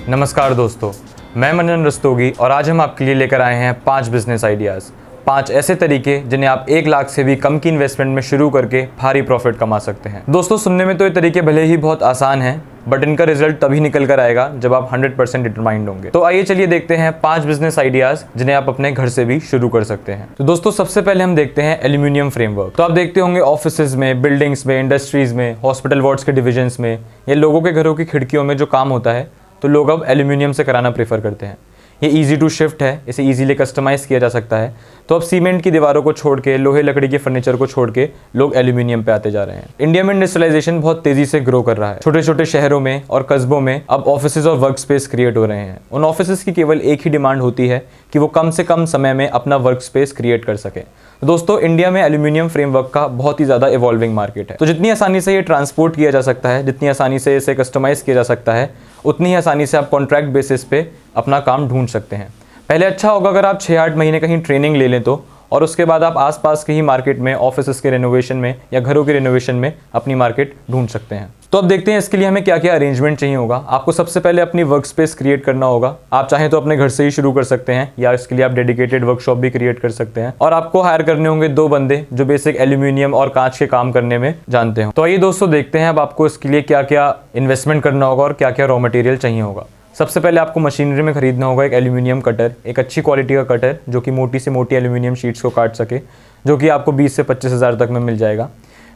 नमस्कार दोस्तों, मैं मनन रस्तोगी और आज हम आपके लिए लेकर आए हैं 5 बिजनेस आइडियाज़। 5 ऐसे तरीके जिन्हें आप 1 लाख से भी कम की इन्वेस्टमेंट में शुरू करके भारी प्रॉफिट कमा सकते हैं। दोस्तों, सुनने में तो ये तरीके भले ही बहुत आसान हैं, बट इनका रिजल्ट तभी निकल कर आएगा जब आप 100% डिटरमाइंड होंगे। तो आइए चलिए देखते हैं 5 बिजनेस आइडियाज़ जिन्हें आप अपने घर से भी शुरू कर सकते हैं। तो दोस्तों, सबसे पहले हम देखते हैं एल्यूमिनियम फ्रेमवर्क। तो आप देखते होंगे ऑफिसेज में, बिल्डिंग्स में, इंडस्ट्रीज में, हॉस्पिटल वार्ड्स के डिविजन्स में या लोगों के घरों की खिड़कियों में जो काम होता है तो लोग अब एल्यूमिनियम से कराना प्रेफर करते हैं। ये ईजी टू शिफ्ट है, इसे ईजिली कस्टमाइज़ किया जा सकता है। तो अब सीमेंट की दीवारों को छोड़ के, लोहे लकड़ी के फर्नीचर को छोड़ के लोग एल्यूमिनियम पे आते जा रहे हैं। इंडिया में इंडस्ट्रियलाइजेशन बहुत तेजी से ग्रो कर रहा है। छोटे छोटे शहरों में और कस्बों में अब ऑफिसेज और वर्क स्पेस क्रिएट हो रहे हैं। उन ऑफिसेज की केवल एक ही डिमांड होती है कि वो कम से कम समय में अपना वर्क स्पेस क्रिएट कर सके। दोस्तों, इंडिया में एल्यूमिनियम फ्रेमवर्क का बहुत ही ज़्यादा इवॉल्विंग मार्केट है। तो जितनी आसानी से ये ट्रांसपोर्ट किया जा सकता है, जितनी आसानी से इसे कस्टमाइज़ किया जा सकता है, उतनी ही आसानी से आप कॉन्ट्रैक्ट बेसिस पे अपना काम ढूंढ सकते हैं। पहले अच्छा होगा अगर आप 6-8 महीने कहीं ट्रेनिंग ले लें तो, और उसके बाद आप आसपास के ही मार्केट में, ऑफिस के रेनोवेशन में या घरों के रेनोवेशन में अपनी मार्केट ढूंढ सकते हैं। तो अब देखते हैं इसके लिए हमें क्या क्या अरेंजमेंट चाहिए होगा। आपको सबसे पहले अपनी वर्क स्पेस क्रिएट करना होगा। आप चाहें तो अपने घर से ही शुरू कर सकते हैं या इसके लिए आप डेडिकेटेड वर्कशॉप भी क्रिएट कर सकते हैं। और आपको हायर करने होंगे 2 बंदे जो बेसिक एल्यूमिनियम और कांच के काम करने में जानते हो। तो आइए दोस्तों, देखते हैं अब आपको इसके लिए क्या क्या इन्वेस्टमेंट करना होगा और क्या क्या रॉ मटेरियल चाहिए होगा। सबसे पहले आपको मशीनरी में खरीदना होगा एक एल्यूमिनियम कटर, एक अच्छी क्वालिटी का कटर जो कि मोटी से मोटी एल्यूमिनियम शीट्स को काट सके, जो कि आपको 20 से 25 हज़ार तक में मिल जाएगा।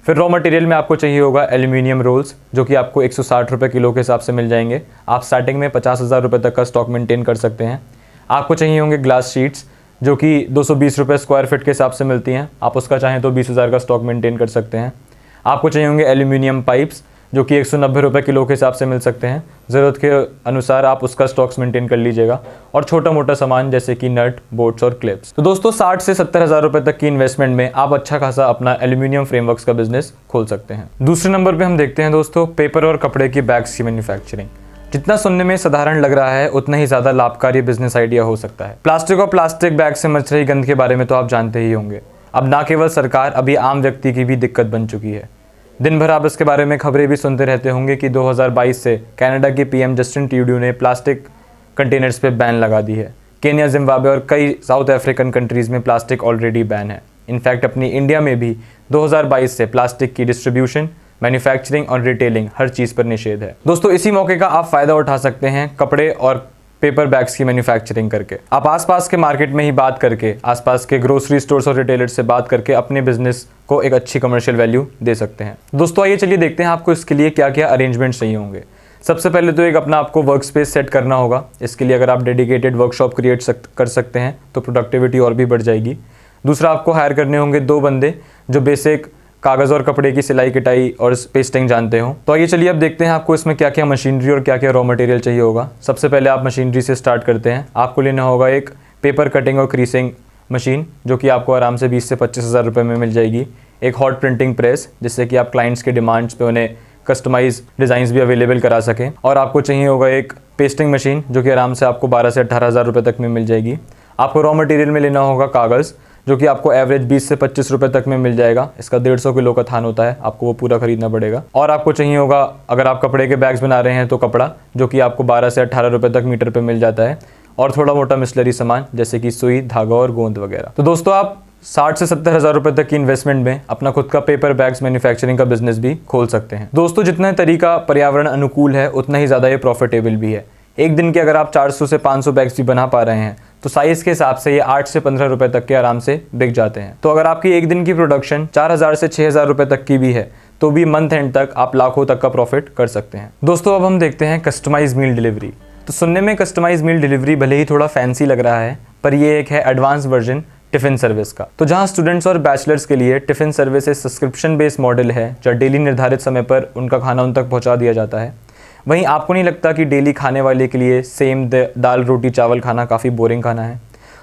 फिर रॉ मटेरियल में आपको चाहिए होगा एल्यूमिनियम रोल्स, जो कि आपको 160 रुपये किलो के हिसाब से मिल जाएंगे। आप स्टार्टिंग में 50,000 रुपये तक का स्टॉक मेंटेन कर सकते हैं। आपको चाहिए होंगे ग्लास शीट्स, जो कि 220 रुपये स्क्वायर फीट के हिसाब से मिलती हैं। आप उसका चाहें तो 20,000 का स्टॉक मेंटेन कर सकते हैं। आपको चाहिए होंगे एल्यूमिनियम पाइप्स, जो कि 190 रुपये किलो के हिसाब से मिल सकते हैं। ज़रूरत के अनुसार आप उसका स्टॉक्स मेंटेन कर लीजिएगा। और छोटा मोटा सामान जैसे कि नट, बोल्ट्स और क्लिप्स। तो दोस्तों, 60 से 70 हज़ार रुपये तक की इन्वेस्टमेंट में आप अच्छा खासा अपना एल्यूमिनियम फ्रेमवर्क्स का बिजनेस खोल सकते हैं। दूसरे नंबर पे हम देखते हैं दोस्तों पेपर और कपड़े की बैग्स की मैन्युफैक्चरिंग। जितना सुनने में साधारण लग रहा है, उतना ही ज़्यादा लाभकारी बिजनेस आइडिया हो सकता है। प्लास्टिक और प्लास्टिक बैग से मच रही गंध के बारे में तो आप जानते ही होंगे। अब ना केवल सरकार, अभी आम व्यक्ति की भी दिक्कत बन चुकी है। दिन भर आप इसके बारे में खबरें भी सुनते रहते होंगे कि 2022 से कनाडा के पीएम जस्टिन ट्रूडो ने प्लास्टिक कंटेनर्स पे बैन लगा दी है। केन्या, जिम्बाब्वे और कई साउथ अफ्रीकन कंट्रीज़ में प्लास्टिक ऑलरेडी बैन है। इनफैक्ट अपनी इंडिया में भी 2022 से प्लास्टिक की डिस्ट्रीब्यूशन, मैन्युफैक्चरिंग और रिटेलिंग हर चीज़ पर निषेध है। दोस्तों, इसी मौके का आप फ़ायदा उठा सकते हैं कपड़े और पेपर बैग्स की मैन्युफैक्चरिंग करके। आप आसपास के मार्केट में ही बात करके, आसपास के ग्रोसरी स्टोर्स और रिटेलर्स से बात करके अपने बिजनेस को एक अच्छी कमर्शियल वैल्यू दे सकते हैं। दोस्तों, आइए चलिए देखते हैं आपको इसके लिए क्या क्या अरेंजमेंट चाहिए होंगे। सबसे पहले तो एक अपना आपको वर्क स्पेस सेट करना होगा। इसके लिए अगर आप डेडिकेटेड वर्कशॉप क्रिएट कर सकते हैं तो प्रोडक्टिविटी और भी बढ़ जाएगी। दूसरा, आपको हायर करने होंगे 2 बंदे जो बेसिक कागज़ और कपड़े की सिलाई कटाई और पेस्टिंग जानते हो। तो आइए चलिए अब देखते हैं आपको इसमें क्या क्या मशीनरी और क्या क्या रॉ मटेरियल चाहिए होगा। सबसे पहले आप मशीनरी से स्टार्ट करते हैं। आपको लेना होगा एक पेपर कटिंग और क्रीसिंग मशीन, जो कि आपको आराम से 20 से 25 हज़ार रुपये में मिल जाएगी। एक हॉट प्रिंटिंग प्रेस, जिससे कि आप क्लाइंट्स के डिमांड्स पे उन्हें कस्टमाइज डिज़ाइंस भी अवेलेबल करा सकें। और आपको चाहिए होगा एक पेस्टिंग मशीन, जो कि आराम से आपको 12 से 18 हज़ार रुपये तक में मिल जाएगी। आपको रॉ मटेरियल में लेना होगा कागज़, जो कि आपको एवरेज 20 से 25 रुपये तक में मिल जाएगा। इसका 150 किलो का थान होता है, आपको वो पूरा खरीदना पड़ेगा। और आपको चाहिए होगा, अगर आप कपड़े के बैग्स बना रहे हैं तो कपड़ा, जो कि आपको 12 से 18 रुपये तक मीटर पे मिल जाता है। और थोड़ा मोटा मिसलरी सामान जैसे कि सुई, धागा और गोंद वगैरह। तो दोस्तों, आप 60 से 70 हज़ार रुपये तक की इन्वेस्टमेंट में अपना खुद का पेपर बैग्स मैन्युफैक्चरिंग का बिजनेस भी खोल सकते हैं। दोस्तों, जितना तरीका पर्यावरण अनुकूल है, उतना ही ज़्यादा ये प्रॉफिटेबल भी है। एक दिन के अगर आप 400 से 500 बैग्स भी बना पा रहे हैं तो साइज़ के हिसाब से ये 8 से 15 रुपये तक के आराम से बिक जाते हैं। तो अगर आपकी एक दिन की प्रोडक्शन 4000 से 6000 रुपये तक की भी है तो भी मंथ एंड तक आप लाखों तक का प्रॉफिट कर सकते हैं। दोस्तों, अब हम देखते हैं कस्टमाइज मील डिलीवरी। तो सुनने में कस्टमाइज मील डिलीवरी भले ही थोड़ा फैंसी लग रहा है, पर ये एक है एडवांस वर्जन टिफ़िन सर्विस का। तो जहां स्टूडेंट्स और बैचलर्स के लिए टिफ़िन सर्विस एक सब्सक्रिप्शन बेस्ड मॉडल है, जहाँ डेली निर्धारित समय पर उनका खाना उन तक पहुँचा दिया जाता है। वहीं आपको नहीं लगता कि डेली खाने वाले के लिए सेम दाल रोटी चावल खाना काफ़ी बोरिंग खाना है?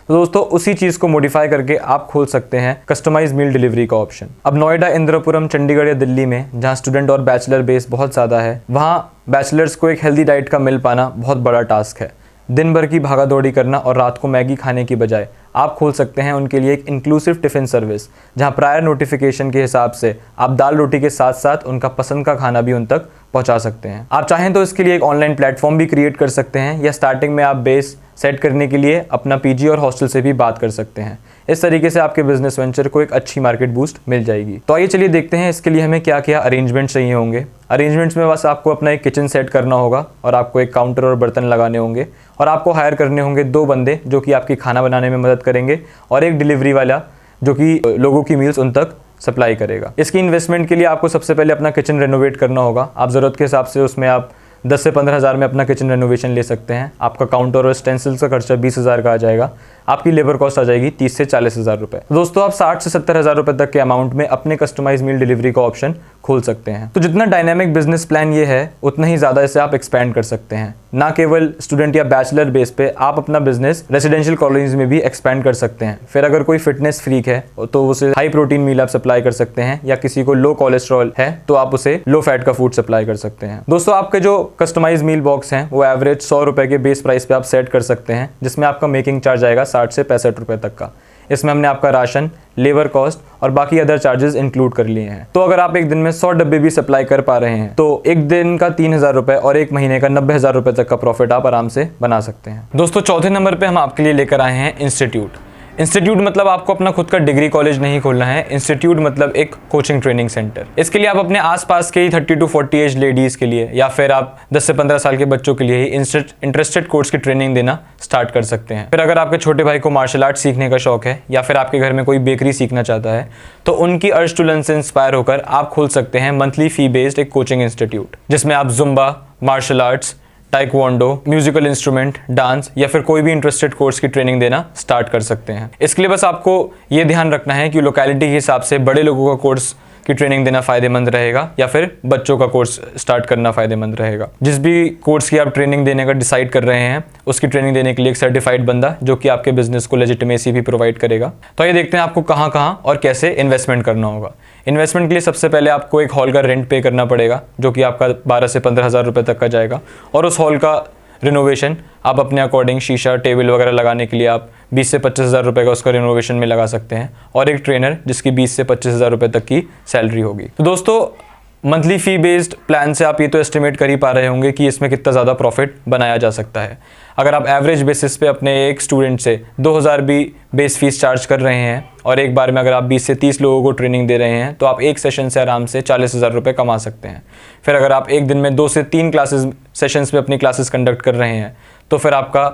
तो दोस्तों, उसी चीज़ को मॉडिफाई करके आप खोल सकते हैं कस्टमाइज मील डिलीवरी का ऑप्शन। अब नोएडा, इंद्रपुरम, चंडीगढ़ या दिल्ली में, जहां स्टूडेंट और बैचलर बेस बहुत ज़्यादा है, वहां बैचलर्स को एक हेल्दी डाइट का मिल पाना बहुत बड़ा टास्क है। दिन भर की भागा दौड़ी करना और रात को मैगी खाने की बजाय आप खोल सकते हैं उनके लिए एक इंक्लूसिव टिफ़िन सर्विस, जहां प्रायर नोटिफिकेशन के हिसाब से आप दाल रोटी के साथ साथ उनका पसंद का खाना भी उन तक पहुंचा सकते हैं। आप चाहें तो इसके लिए एक ऑनलाइन प्लेटफॉर्म भी क्रिएट कर सकते हैं, या स्टार्टिंग में आप बेस सेट करने के लिए अपना पीजी और हॉस्टल से भी बात कर सकते हैं। इस तरीके से आपके बिजनेस वेंचर को एक अच्छी मार्केट बूस्ट मिल जाएगी। तो आइए चलिए देखते हैं इसके लिए हमें क्या क्या अरेंजमेंट्स चाहिए होंगे। अरेंजमेंट्स में बस आपको अपना एक किचन सेट करना होगा, और आपको एक काउंटर और बर्तन लगाने होंगे, और आपको हायर करने होंगे 2 बंदे जो कि आपकी खाना बनाने में मदद करेंगे, और एक डिलीवरी वाला जो कि लोगों की मील्स उन तक सप्लाई करेगा। इसकी इन्वेस्टमेंट के लिए आपको सबसे पहले अपना किचन रेनोवेट करना होगा। आप ज़रूरत के हिसाब से उसमें आप 10 से 15 हज़ार में अपना किचन रेनोवेशन ले सकते हैं। आपका काउंटर और स्टेंसिल्स का खर्चा 20 हज़ार का आ जाएगा। आपकी लेबर कॉस्ट आ जाएगी 30 से 40 हज़ार रुपये। दोस्तों आप 60 से 70 हज़ार रुपये तक के अमाउंट में अपने कस्टमाइज मील डिलीवरी का ऑप्शन खोल सकते हैं। तो जितना डायनामिक बिजनेस प्लान ये है, उतना ही ज़्यादा इसे आप एक्सपैंड कर सकते हैं। ना केवल स्टूडेंट या बैचलर बेस पे, आप अपना बिजनेस रेजिडेंशियल कॉलोनीज में भी एक्सपैंड कर सकते हैं। फिर अगर कोई फिटनेस फ्रीक है तो उसे हाई प्रोटीन मील आप सप्लाई कर सकते हैं, या किसी को लो कोलेस्ट्रॉल है तो आप उसे लो फैट का फूड सप्लाई कर सकते हैं। दोस्तों आपके जो कस्टमाइज मील बॉक्स हैं वो एवरेज 100 रुपये के बेस प्राइस पे आप सेट कर सकते हैं, जिसमें आपका मेकिंग चार्ज आएगा 60 से 65 रुपये तक का। इसमें हमने आपका राशन, लेबर कॉस्ट और बाकी अदर चार्जेस इंक्लूड कर लिए हैं। तो अगर आप एक दिन में 100 डब्बे भी सप्लाई कर पा रहे हैं तो एक दिन का 3000 रुपये और एक महीने का 90,000 रुपये तक का प्रॉफिट आप आराम से बना सकते हैं। दोस्तों चौथे नंबर पे हम आपके लिए लेकर आए हैं इंस्टीट्यूट। इंस्टीट्यूट मतलब आपको अपना खुद का डिग्री कॉलेज नहीं खोलना है। इंस्टीट्यूट मतलब एक कोचिंग ट्रेनिंग सेंटर। इसके लिए आप अपने आसपास के ही 30 to 40 एज लेडीज़ के लिए, या फिर आप 10 से 15 साल के बच्चों के लिए ही इंटरेस्टेड कोर्स की ट्रेनिंग देना स्टार्ट कर सकते हैं। फिर अगर आपके छोटे भाई को मार्शल आर्ट सीखने का शौक है, या फिर आपके घर में कोई बेकरी सीखना चाहता है, तो उनकी अर्ज टू लर्न से इंस्पायर होकर आप खोल सकते हैं मंथली फी बेस्ड एक कोचिंग इंस्टीट्यूट, जिसमें आप Zumba, martial arts, taekwondo, musical instrument, dance या फिर कोई भी इंटरेस्टेड कोर्स की ट्रेनिंग देना स्टार्ट कर सकते हैं। इसके लिए बस आपको ये ध्यान रखना है कि लोकेलिटी के हिसाब से बड़े लोगों का कोर्स की ट्रेनिंग देना फ़ायदेमंद रहेगा, या फिर बच्चों का कोर्स स्टार्ट करना फ़ायदेमंद रहेगा। जिस भी कोर्स की आप ट्रेनिंग देने का डिसाइड कर रहे हैं, उसकी ट्रेनिंग देने के लिए एक सर्टिफाइड बंदा जो कि आपके बिजनेस को लेजिटिमेसी भी प्रोवाइड करेगा। तो ये देखते हैं आपको कहाँ कहाँ और कैसे इन्वेस्टमेंट करना होगा। इन्वेस्टमेंट के लिए सबसे पहले आपको एक हॉल का रेंट पे करना पड़ेगा, जो कि आपका 12 से 15 हज़ार रुपये तक का जाएगा, और उस हॉल का रिनोवेशन आप अपने अकॉर्डिंग शीशा, टेबल वगैरह लगाने के लिए आप 20 से 25 हज़ार रुपये का उसका रिनोवेशन में लगा सकते हैं, और एक ट्रेनर जिसकी 20 से 25 हज़ार रुपये तक की सैलरी होगी। तो दोस्तों मंथली फ़ी बेस्ड प्लान से आप ये तो एस्टिमेट कर ही पा रहे होंगे कि इसमें कितना ज़्यादा प्रॉफिट बनाया जा सकता है। अगर आप एवरेज बेसिस पे अपने एक स्टूडेंट से 2000 भी बेस फीस चार्ज कर रहे हैं, और एक बार में अगर आप 20 से 30 लोगों को ट्रेनिंग दे रहे हैं, तो आप एक सेशन से आराम से 40,000 रुपये कमा सकते हैं। फिर अगर आप एक दिन में 2 से 3 क्लासेस सेशंस में अपनी क्लासेस कंडक्ट कर रहे हैं, तो फिर आपका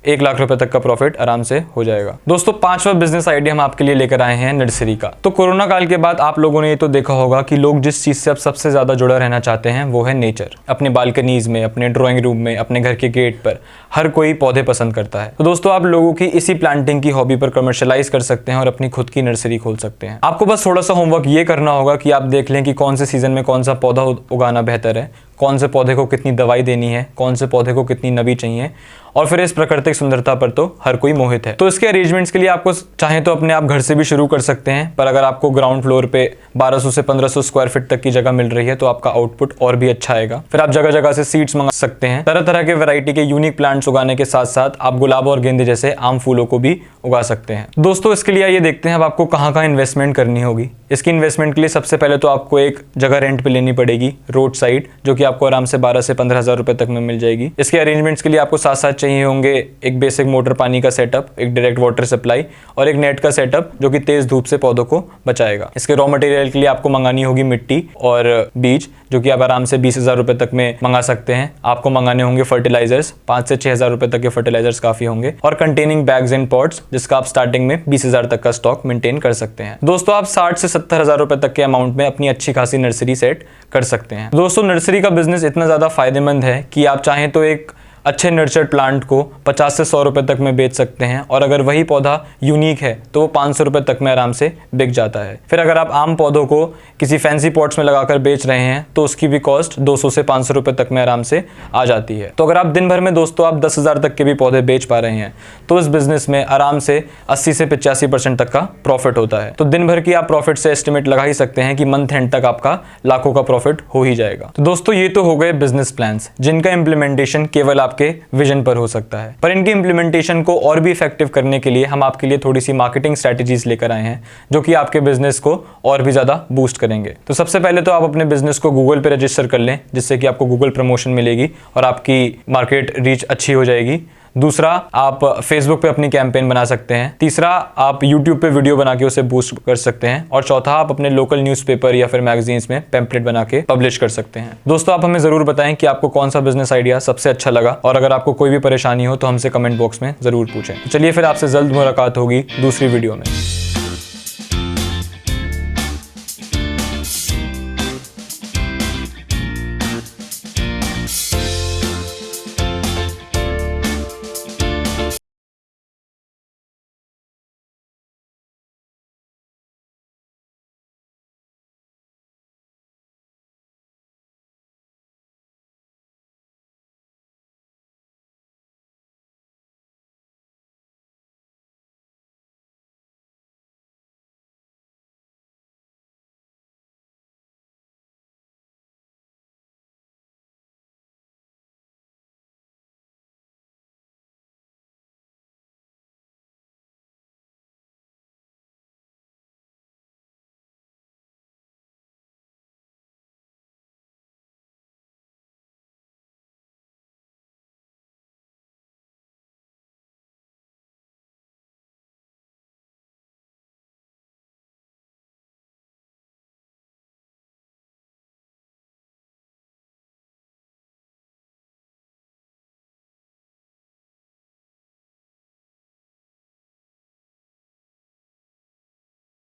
1 लाख रुपए तक का प्रॉफिट आराम से हो जाएगा। दोस्तों 5वां बिजनेस आइडिया हम आपके लिए लेकर आए हैं नर्सरी का। तो कोरोना काल के बाद आप लोगों ने ये तो देखा होगा कि लोग जिस चीज़ से अब सबसे ज़्यादा जुड़ा रहना चाहते हैं वो है नेचर। अपने बालकनीज में, अपने ड्राइंग रूम में, अपने घर के गेट पर हर कोई पौधे पसंद करता है। तो दोस्तों आप लोगों की इसी प्लांटिंग की हॉबी पर कमर्शलाइज कर सकते हैं और अपनी खुद की नर्सरी खोल सकते हैं। आपको बस थोड़ा सा होमवर्क ये करना होगा कि आप देख लें कि कौन से सीजन में कौन सा पौधा उगाना बेहतर है, कौन से पौधे को कितनी दवाई देनी है, कौन से पौधे को कितनी नमी चाहिए, और फिर इस प्राकृतिक सुंदरता पर तो हर कोई मोहित है। तो इसके अरेंजमेंट्स के लिए आपको चाहे तो अपने आप घर से भी शुरू कर सकते हैं, पर अगर आपको ग्राउंड फ्लोर पे 1200 से 1500 स्क्वायर फीट तक की जगह मिल रही है तो आपका आउटपुट और भी अच्छा आएगा। फिर आप जगह जगह से सीड्स मंगा सकते हैं। तरह तरह के वैरायटी के यूनिक प्लांट्स उगाने के साथ साथ आप गुलाब और गेंदे जैसे आम फूलों को भी उगा सकते हैं। दोस्तों इसके लिए ये देखते हैं अब आपको कहाँ कहाँ इन्वेस्टमेंट करनी होगी। इसकी इन्वेस्टमेंट के लिए सबसे पहले तो आपको एक जगह रेंट पे लेनी पड़ेगी रोड साइड, जो कि आपको आराम से 12 से 15 हज़ार रुपए तक में मिल जाएगी। इसके अरेंजमेंट्स के लिए आपको साथ साथ चाहिए होंगे एक बेसिक मोटर पानी का सेटअप, एक डायरेक्ट वाटर सप्लाई और एक नेट का सेटअप जो कि तेज धूप से पौधों को बचाएगा। इसके रॉ मटेरियल के लिए आपको मंगानी होगी मिट्टी और बीज, जो कि आप आराम से 20,000 रुपए तक में मंगा सकते हैं। आपको मंगाने होंगे फर्टिलाइजर्स, 5 से 6,000 रुपए तक के फर्टिलाइजर्स काफी होंगे, और कंटेनिंग बैग्स एंड पॉट्स, जिसका आप स्टार्टिंग में 20,000 तक का स्टॉक मेंटेन कर सकते हैं। दोस्तों आप 60 से 70 हज़ार रुपए तक के अमाउंट में अपनी अच्छी खासी नर्सरी सेट कर सकते हैं। दोस्तों नर्सरी का बिजनेस इतना ज्यादा फायदेमंद है कि आप चाहें तो एक अच्छे नर्चर्ड प्लांट को 50 से 100 रुपए तक में बेच सकते हैं, और अगर वही पौधा यूनिक है तो वो 500 रुपए तक में आराम से बिक जाता है। फिर अगर आप आम पौधों को किसी फैंसी पॉट्स में लगाकर बेच रहे हैं तो उसकी भी कॉस्ट 200 से 500 रुपए तक में आराम से आ जाती है। तो अगर आप दिन भर में दोस्तों आप 10,000 तक के भी पौधे बेच पा रहे हैं तो इस बिजनेस में आराम से 80 से 85% तक का प्रॉफिट होता है। तो दिन भर की आप प्रॉफिट से एस्टिमेट लगा ही सकते हैं कि मंथ एंड तक आपका लाखों का प्रॉफिट हो ही जाएगा। तो दोस्तों ये तो हो गए बिजनेस प्लान्स, जिनका इंप्लीमेंटेशन केवल आपके आपके विजन पर हो सकता है। पर इनकी इंप्लीमेंटेशन को और भी इफेक्टिव करने के लिए हम आपके लिए थोड़ी सी मार्केटिंग स्ट्रेटेजीज लेकर आए हैं जो कि आपके बिजनेस को और भी ज़्यादा बूस्ट करेंगे। तो सबसे पहले तो आप अपने बिजनेस को गूगल पे रजिस्टर कर लें, जिससे कि आपको गूगल प्रमोशन मिलेगी और आपकी मार्केट रीच अच्छी हो जाएगी। दूसरा, आप फेसबुक पे अपनी कैंपेन बना सकते हैं। तीसरा, आप यूट्यूब पे वीडियो बना के उसे बूस्ट कर सकते हैं। और चौथा, आप अपने लोकल न्यूज़पेपर या फिर मैगजीन्स में पैम्पलेट बना के पब्लिश कर सकते हैं। दोस्तों, आप हमें ज़रूर बताएं कि आपको कौन सा बिजनेस आइडिया सबसे अच्छा लगा, और अगर आपको कोई भी परेशानी हो तो हमसे कमेंट बॉक्स में ज़रूर पूछें। तो चलिए फिर आपसे जल्द मुलाकात होगी दूसरी वीडियो में।